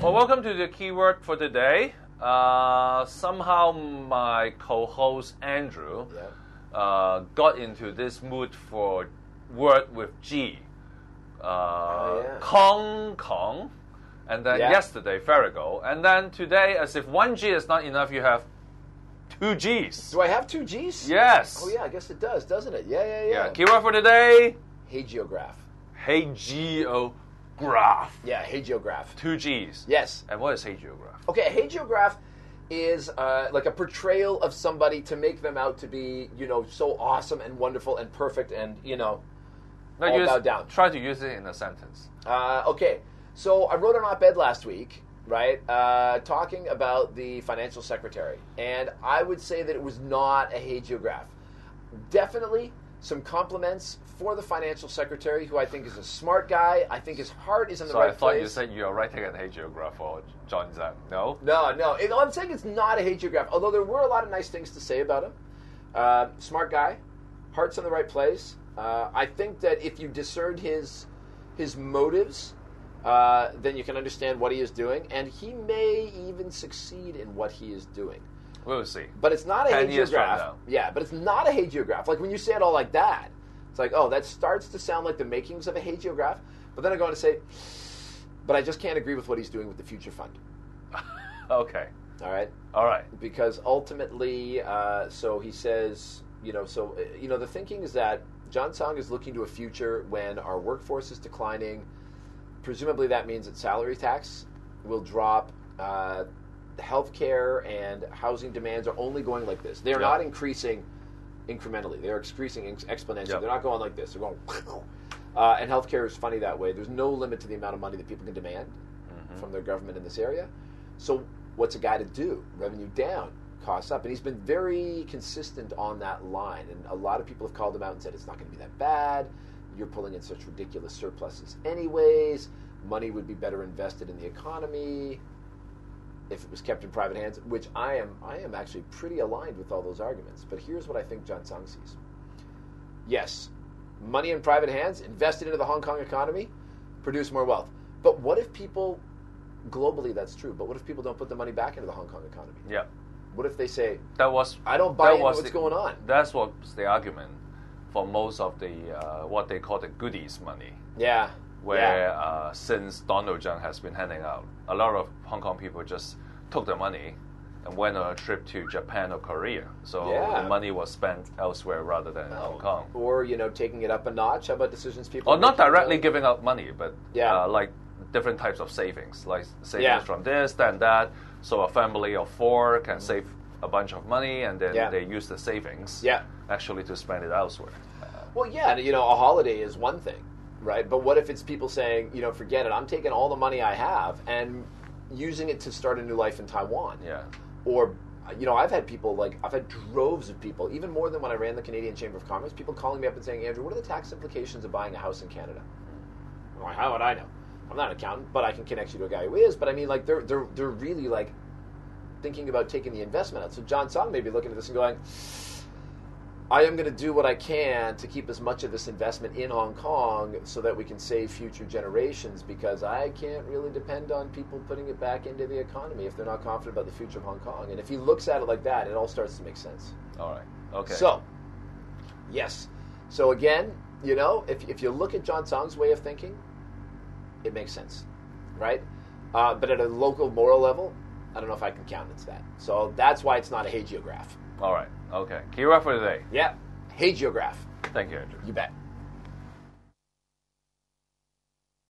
Well, welcome to the keyword for today. Somehow my co-host Andrew got into this mood for word with G. Kong. And then yesterday, Farrago. And then today, as if one G is not enough, you have two Gs. Do I have two Gs? Yes. Oh, yeah, I guess it does, doesn't it? Yeah. Keyword for today? Hagiograph. Hagiograph. Yeah, hagiograph. Two Gs. Yes. And what is hagiograph? Okay, a hagiograph is like a portrayal of somebody to make them out to be, so awesome and wonderful and perfect and, all bowed down. Try to use it in a sentence. Okay, so I wrote an op-ed last week, right, talking about the financial secretary. And I would say that it was not a hagiograph. Definitely some compliments for the financial secretary, who I think is a smart guy. I think his heart is in the right place. So I thought you said you are writing a hagiograph for John Zhang. No? No. I'm saying it's not a hagiograph, although there were a lot of nice things to say about him. Smart guy, heart's in the right place. I think that if you discern his motives, then you can understand what he is doing, and he may even succeed in what he is doing. We'll see. But it's not a 10 years from hagiograph. now. Yeah, but it's not a hagiograph. Like when you say it all like that, it's like, oh, that starts to sound like the makings of a hagiograph. But then I go on to say, but I just can't agree with what he's doing with the future fund. Okay. All right. Because ultimately, so he says, the thinking is that John Tsang is looking to a future when our workforce is declining. Presumably that means that salary tax will drop. Healthcare and housing demands are only going like this. They are not increasing incrementally. They are increasing exponentially. They're not going like this. They're going... and healthcare is funny that way. There's no limit to the amount of money that people can demand from their government in this area. So what's a guy to do? Revenue down, costs up. And he's been very consistent on that line. And a lot of people have called him out and said, it's not going to be that bad. You're pulling in such ridiculous surpluses anyways. Money would be better invested in the economy if it was kept in private hands, which I am actually pretty aligned with all those arguments. But here's what I think John Tsang sees. Yes, money in private hands, invested into the Hong Kong economy, produce more wealth. But what if people, globally that's true, but what if people don't put the money back into the Hong Kong economy? Yeah. What if they say, I don't buy into what's going on? That's what's the argument for most of the, what they call the goodies money. Yeah. Where since Donald Trump has been handing out, a lot of Hong Kong people just took the money and went on a trip to Japan or Korea. So the money was spent elsewhere rather than in Hong Kong. Or, taking it up a notch. How about decisions people... Or not directly giving out money, but like different types of savings. Like savings from this, then that. So a family of 4 can save a bunch of money and then they use the savings actually to spend it elsewhere. Well, a holiday is one thing. Right, but what if it's people saying, forget it, I'm taking all the money I have and using it to start a new life in Taiwan. Yeah. Or, I've had droves of people, even more than when I ran the Canadian Chamber of Commerce, people calling me up and saying, Andrew, what are the tax implications of buying a house in Canada? I'm like, how would I know? I'm not an accountant, but I can connect you to a guy who is. But I mean, they're really thinking about taking the investment out. So John Tsang may be looking at this and going, I am going to do what I can to keep as much of this investment in Hong Kong so that we can save future generations, because I can't really depend on people putting it back into the economy if they're not confident about the future of Hong Kong. And if he looks at it like that, it all starts to make sense. All right. Okay. So, yes. So again, if you look at John Tsang's way of thinking, it makes sense, right? But at a local moral level, I don't know if I can countenance that. So that's why it's not a hagiograph. All right. Okay. Keyword for today. Yeah. Hagiograph. Thank you, Andrew. You bet.